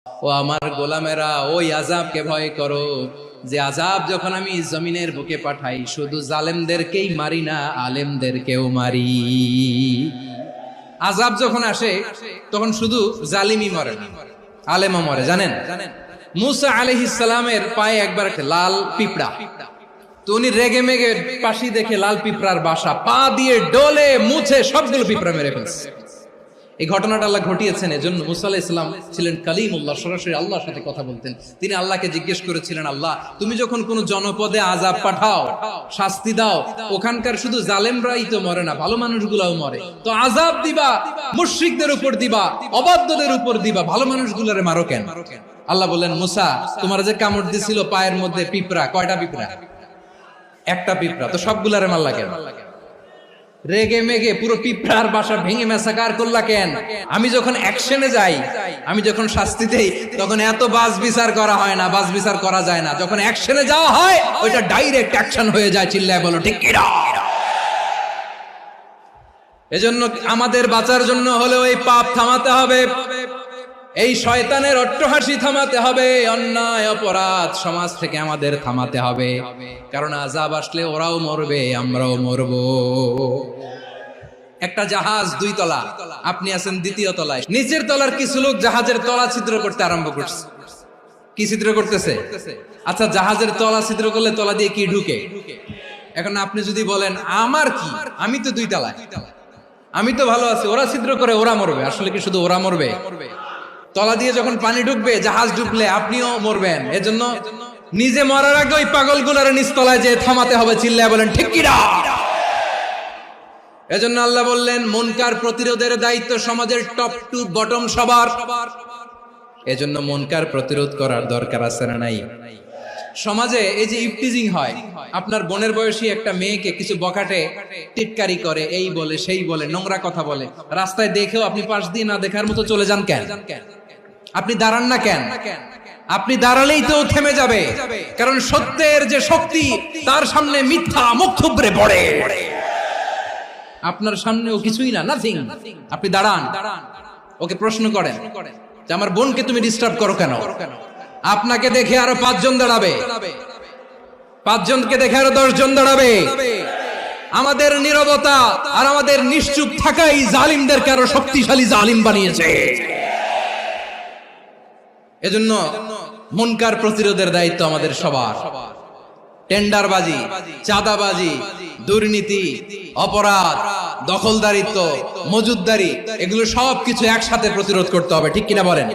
ও আমার গোলামেরা, ওই আযাবকে ভয় করো যে আযাব যখন আমি জমিনের বুকে পাঠাই শুধু জালেমদেরকেই মারি না, আলেমদেরকেও মারি। আযাব যখন আসে তখন শুধু জালিমই মরে না, আলেমও মরে। জানেন মুসা আলাইহিস সালামের পায়ে একবার একটা লাল পিঁপড়া, তো উনি রেগে মেগে পাশি দেখে লাল পিঁপড়ার বাসা, পা দিয়ে ডলে মুছে সবগুলো পিঁপড়া মেরে ফেলছে। এই ঘটনাটা আল্লাহ ঘটিয়েছেন এজন্য মুসা আলাইহিস সালাম ছিলেন কালিমুল্লাহ, সরাসরি আল্লাহর সাথে কথা বলতেন। তিনি আল্লাহকে জিজ্ঞেস করেছিলেন, আল্লাহ তুমি যখন কোন জনপদে আযাব পাঠাও, শাস্তি দাও, ওখানকার শুধু জালেমরাই তো মরে না, ভালো মানুষগুলাও মরে, তো আযাব দিবা মুশরিকদের উপর দিবা, অবাধ্যদের উপর দিবা, ভালো মানুষগুলোরে মারো কেন? আল্লাহ বললেন, মুসা তোমার যে কামড় দিছিল পায়ের মধ্যে পিঁপড়া, কয়টা পিঁপড়া? একটা পিঁপড়া, তো সবগুলারে মারলা কেন? রেগে মেগে পুরো পিঁপড়ার বাসা ভেঙে ম্যাসাকার করলা কেন? আমি যখন অ্যাকশনে যাই, আমি যখন শাস্তি দেই, তখন এত বাস বিচার করা হয় না, বাস বিচার করা যায় না। যখন অ্যাকশনে যাওয়া হয় ওইটা ডাইরেক্ট অ্যাকশন হয়ে যায়। চিল্লায় বলো ঠিক কিনা? এজন্য আমাদের বাঁচার জন্য হলে ওই পাপ থামাতে হবে, এই শয়তানের অট্টহাসি থামাতে হবে, অন্যায় অপরাধ সমাজ থেকে আমাদের থামাতে হবে। কারণ আযাব আসলে ওরাও মরবে, আমরাও মরব। একটা জাহাজ 2 তলা, আপনি আছেন 2য় তলায়, নিচের তলার কিছু লোক জাহাজের তলা ছিদ্র করতে আরম্ভ করছে। কি ছিদ্র করতেছে? আচ্ছা, জাহাজের তলা ছিদ্র করলে তলা দিয়ে কি ঢুকে? এখন আপনি যদি বলেন আমার কি, আমি তো 2 তলায়, আমি তো ভালো আছি, ওরা ছিদ্র করে ওরা মরবে, আসলে কি শুধু ওরা মরবে? তলা দিয়ে যখন পানি ঢুকবে, জাহাজ ঢুকলে আপনিও মরবেন। এজন্য নিজে মরার আগে ওই পাগলগুলোর নিচতলায় যে থামাতে হবে। চিল্লায় বলেন ঠিক কিনা? এজন্য আল্লাহ বললেন মুনকার প্রতিরোধের দায়িত্ব সমাজের টপ টু বটম সবার। এজন্য মুনকার প্রতিরোধ করার দরকার আছে না নাই? সমাজে এই যে ইফটিজিং হয়, আপনার বোনের বয়সী একটা মেয়েকে কিছু বখাটে টিটকারি করে, এই বলে সেই বলে, নোংরা কথা বলে, রাস্তায় দেখেও আপনি পাশ দিয়ে না দেখার মতো চলে যান কেন? আপনি দাঁড়ান না কেন? আপনি দাঁড়ালেই তো থেমে যাবে, কারণ সত্যের যে শক্তি তার সামনে মিথ্যা মুখ থুবড়ে পড়ে। আপনার সামনেও কিছুই না, নাথিং। আপনি দাঁড়ান, ওকে প্রশ্ন করেন যে আমার বোনকে তুমি ডিস্টার্ব করো কেন? আপনাকে দেখে আরো 5 জন দাঁড়াবে, 5 জনকে দেখে আরো 10 জন দাঁড়াবে। আমাদের নীরবতা আর আমাদের নিশ্চুপ থাকাই জালিমদেরকে আরো শক্তিশালী জালিম বানিয়েছে। এজন্য মুনকার প্রতিরোধের দায়িত্ব আমাদের সবার। টেন্ডারবাজি, চাঁদাবাজি, দুর্নীতি, অপরাধ, দখলদারিত্ব, মজুদদারি, এগুলো সবকিছু একসাথে প্রতিরোধ করতে হবে। ঠিক কিনা বলেন?